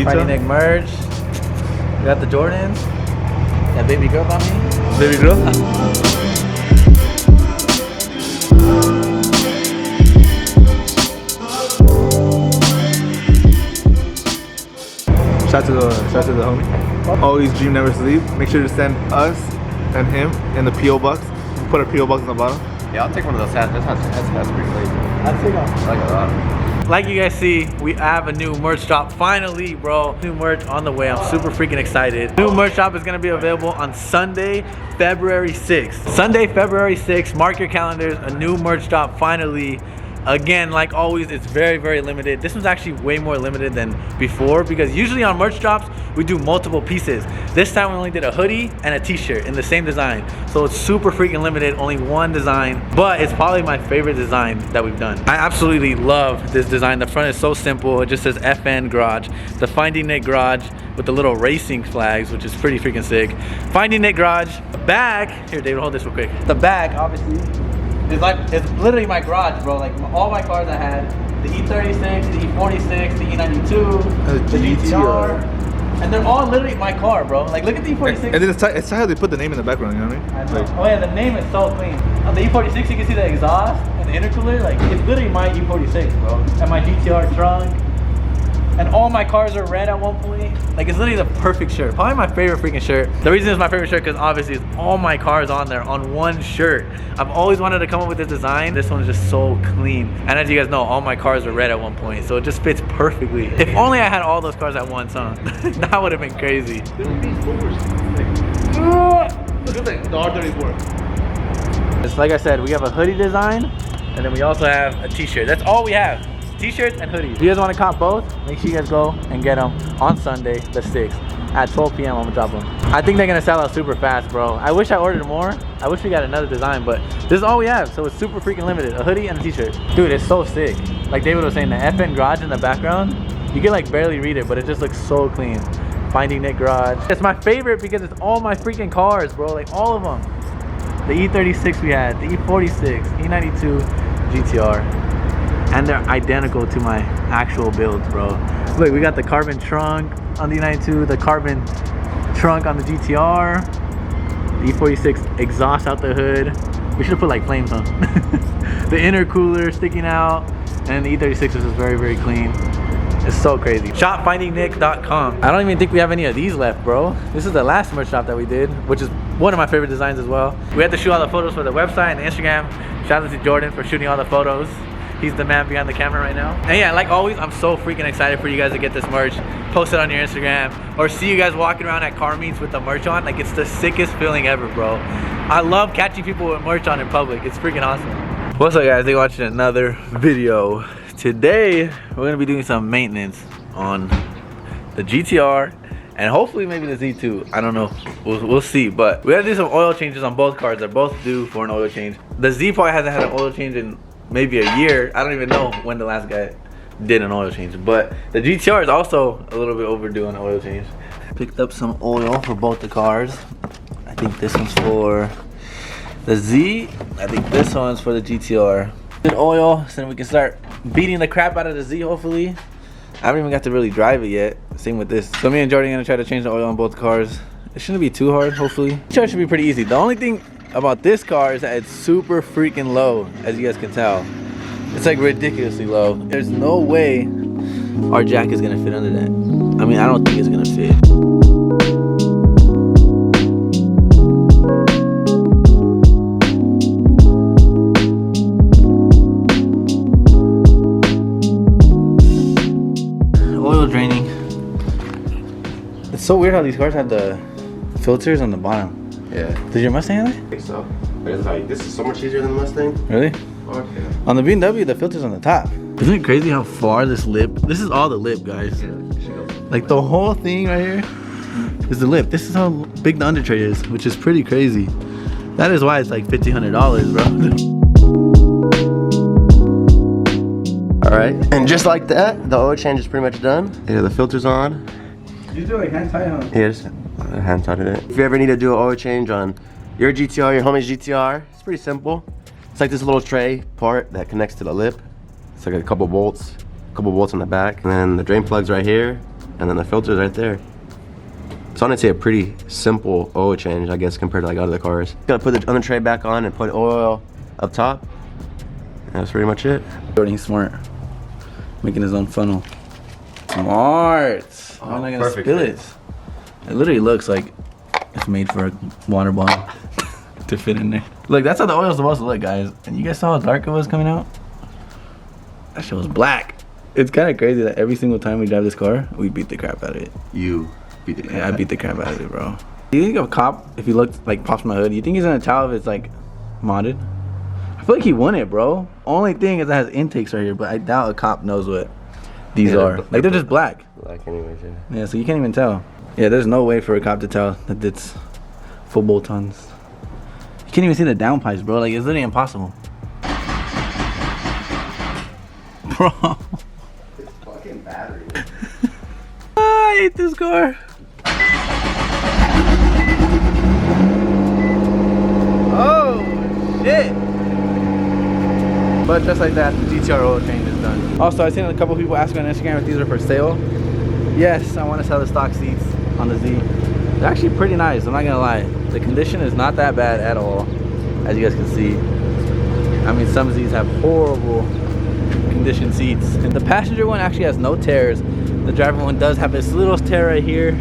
detail. FindingNick merch. We got the Jordans. That baby girl on me. Baby girl. Shout to the homie. Always dream, never sleep. Make sure to send us and him in the PO box. Put our PO box on the bottom. Yeah, I'll take one of those hats. That's pretty late. I'll take one. I like it a lot. Like you guys see, we have a new merch drop. Finally, bro. New merch on the way. I'm super freaking excited. New merch drop is gonna be available on Sunday, February 6th. Sunday, February 6th. Mark your calendars. A new merch drop finally. Again, like always, it's very, very limited. This one's actually way more limited than before because usually on merch drops, we do multiple pieces. This time we only did a hoodie and a t-shirt in the same design. So it's super freaking limited, only one design, but it's probably my favorite design that we've done. I absolutely love this design. The front is so simple. It just says FN Garage. The FindingNick Garage with the little racing flags, which is pretty freaking sick. FindingNick Garage. The back, here David, hold this real quick. The back, obviously, it's literally my garage, bro. Like all my cars I had, the E36, the E46, the E92, the GTR, and they're all literally my car, bro. Like look at the E46. And then it's tight how they put the name in the background, you know what I mean? I know. Oh yeah, the name is so clean. On the E46 you can see the exhaust and the intercooler. Like it's literally my E46, bro. And my GTR trunk. And all my cars are red at one point. Like it's literally the perfect shirt. Probably my favorite freaking shirt. The reason it's my favorite shirt because obviously it's all my cars on there on one shirt. I've always wanted to come up with this design. This one is just so clean. And as you guys know, all my cars are red at one point. So it just fits perfectly. If only I had all those cars at once, huh? That would have been crazy. The R34. It's like I said, we have a hoodie design and then we also have a t-shirt. That's all we have. T-shirts and hoodies. If you guys want to cop both, make sure you guys go and get them on Sunday the 6th at 12 p.m. I'm gonna drop them. I think they're gonna sell out super fast, bro. I wish I ordered more. I wish we got another design, but this is all we have, so it's super freaking limited. A hoodie and a t-shirt. Dude, it's so sick. Like David was saying, the FN Garage in the background, you can like barely read it, but it just looks so clean. FindingNick Garage. It's my favorite because it's all my freaking cars, bro. Like all of them. The E36 we had, the E46, E92, GTR. And they're identical to my actual builds, bro. Look, we got the carbon trunk on the E92, the carbon trunk on the GTR, the E46 exhaust out the hood. We should have put like flames, huh? The intercooler sticking out, and the E36 is just very, very clean. It's so crazy. ShopFindingNick.com. I don't even think we have any of these left, bro. This is the last merch shop that we did, which is one of my favorite designs as well. We had to shoot all the photos for the website and Instagram. Shout out to Jordan for shooting all the photos. He's the man behind the camera right now. And yeah, like always, I'm so freaking excited for you guys to get this merch. Post it on your Instagram or see you guys walking around at car meets with the merch on. Like it's the sickest feeling ever, bro. I love catching people with merch on in public. It's freaking awesome. What's up, guys? You're watching another video. Today, we're gonna be doing some maintenance on the GTR and hopefully maybe the Z2. I don't know, we'll see. But we gotta do some oil changes on both cars. They're both due for an oil change. The Z probably hasn't had an oil change in maybe a year. I don't even know when the last guy did an oil change, but the GTR is also a little bit overdue on an oil change. Picked up some oil for both the cars. I think this one's for the Z. I think this one's for the GTR. Good oil, so then we can start beating the crap out of the Z, hopefully. I haven't even got to really drive it yet. Same with this. So me and Jordan are gonna try to change the oil on both cars. It shouldn't be too hard, hopefully. The should be pretty easy. The only thing about this car is that it's super freaking low, as you guys can tell. It's like ridiculously low. There's no way our jack is gonna fit under that. I mean, I don't think it's gonna fit. Oil draining. It's so weird how these cars have the filters on the bottom. Yeah. Did your Mustang have that? I think so. But it's like, this is so much easier than the Mustang. Really? Okay. On the BMW, the filter's on the top. Isn't it crazy how far this lip? This is all the lip, guys. Yeah, like the whole thing right here is the lip. This is how big the under tray is, which is pretty crazy. That is why it's like $1,500, bro. All right. And just like that, the oil change is pretty much done. Yeah, the filter's on. You do like hand tie, huh? Yeah, just hand tied it. If you ever need to do an oil change on your GTR, your homie's GTR, it's pretty simple. It's like this little tray part that connects to the lip. It's like a couple bolts on the back. And then the drain plug's right here. and then the filter's right there. It's honestly a pretty simple oil change, I guess, compared to like other cars. Gotta put the other tray back on and put oil up top. That's pretty much it. Jordan's smart. Making his own funnel. Smart. How am I gonna spill it? It literally looks like it's made for a water bottle to fit in there. Look, that's how the oil's supposed to look, guys. And you guys saw how dark it was coming out? That shit was black. It's kind of crazy that every single time we drive this car, we beat the crap out of it. You beat the crap Yeah, I beat the crap out of it, bro. Do you think a cop, if he looked like pops my hood, you think he's gonna tell if it's like modded? I feel like he wouldn't, bro. Only thing is that has intakes right here, but I doubt a cop knows what these are. Like they're just black. Black anyways, yeah. Yeah, so you can't even tell. Yeah, there's no way for a cop to tell that it's full bolt-ons. You can't even see the downpipes, bro. Like, it's literally impossible. Bro. It's fucking battery. I hate this car. Oh, shit. But just like that, the GTR oil change is done. Also, I've seen a couple people asking on Instagram if these are for sale. Yes, I want to sell the stock seats on the Z. They're actually pretty nice, I'm not gonna lie. The condition is not that bad at all, as you guys can see. I mean, some Z's have horrible condition seats. And the passenger one actually has no tears. The driver one does have this little tear right here,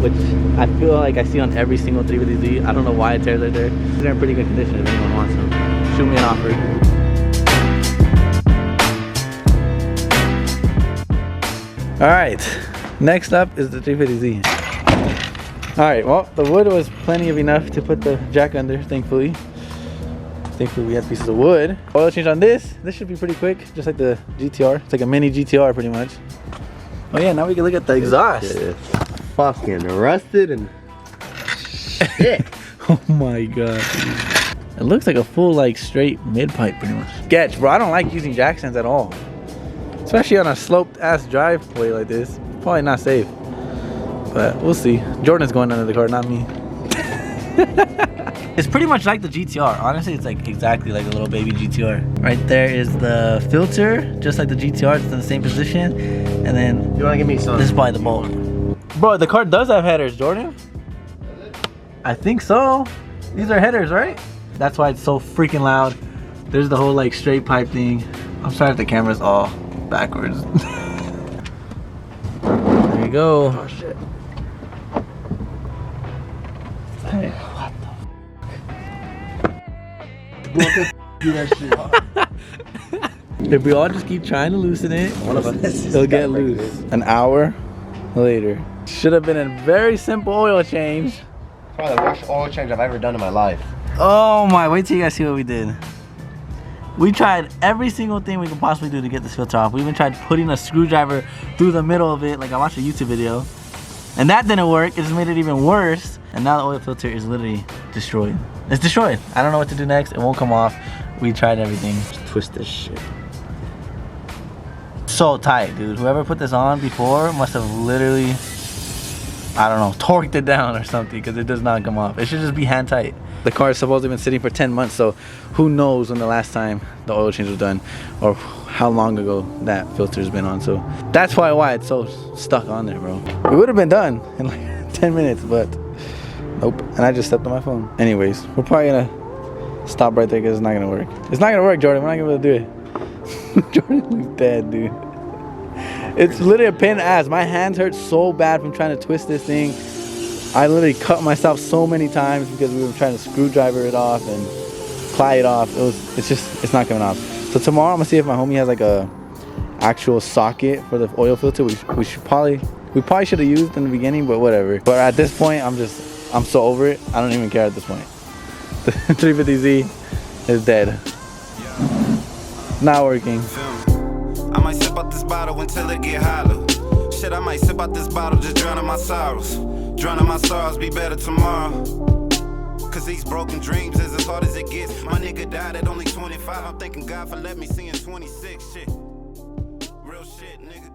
which I feel like I see on every single 350Z. I don't know why it tears right there. They're in pretty good condition if anyone wants them. Shoot me an offer. All right, next up is the 350Z. All right, well, the wood was plenty of enough to put the jack under, thankfully. Thankfully we had pieces of wood. Oil change on this should be pretty quick, just like the GTR. It's like a mini GTR pretty much. Oh yeah, now we can look at the exhaust. It's fucking rusted and shit. Oh my god. It looks like a full like straight mid pipe pretty much. Sketch, bro, I don't like using jack stands at all. Especially on a sloped ass driveway like this. Probably not safe. But we'll see. Jordan's going under the car, not me. It's pretty much like the GTR. Honestly, it's like exactly like a little baby GTR. Right there is the filter, just like the GTR. It's in the same position. And then You wanna give me some? this is probably the bolt. Bro, the car does have headers, Jordan. I think so. These are headers, right? That's why it's so freaking loud. There's the whole like straight pipe thing. I'm sorry if the camera's all backwards. There you go. Oh shit. Hey. What the do that shit. If we all just keep trying to loosen it, One of us it'll get loose. An hour later. Should have been a very simple oil change. Probably the worst oil change I've ever done in my life. Oh my, wait till you guys see what we did. We tried every single thing we could possibly do to get this filter off. We even tried putting a screwdriver through the middle of it, like I watched a YouTube video. And that didn't work, it just made it even worse. And now the oil filter is literally destroyed. It's destroyed. I don't know what to do next, it won't come off. We tried everything. Just twist this shit. So tight, dude. Whoever put this on before must have literally, I don't know, torqued it down or something, because it does not come off. It should just be hand tight. The car is supposed to have been sitting for 10 months, so who knows when the last time the oil change was done or how long ago that filter's been on. So that's probably why it's so stuck on there, bro. It would have been done in like 10 minutes, but nope. And I just stepped on my phone. Anyways, we're probably gonna stop right there because it's not gonna work. It's not gonna work, Jordan. We're not gonna be able to do it. Jordan looks dead, dude. It's literally a pain in the ass. My hands hurt so bad from trying to twist this thing. I literally cut myself so many times because we were trying to screwdriver it off and ply it off. It's not coming off. So tomorrow I'm gonna see if my homie has like a actual socket for the oil filter. We probably should have used in the beginning, but whatever. But at this point, I'm so over it. I don't even care at this point. The 350Z is dead. Not working. I might sip out this bottle until it get hollow. Shit, I might sip out this bottle, just drowning my sorrows. Drowning my sorrows, be better tomorrow. Cause these broken dreams is as hard as it gets. My nigga died at only 25. I'm thanking God for letting me see in 26. Shit. Real shit, nigga.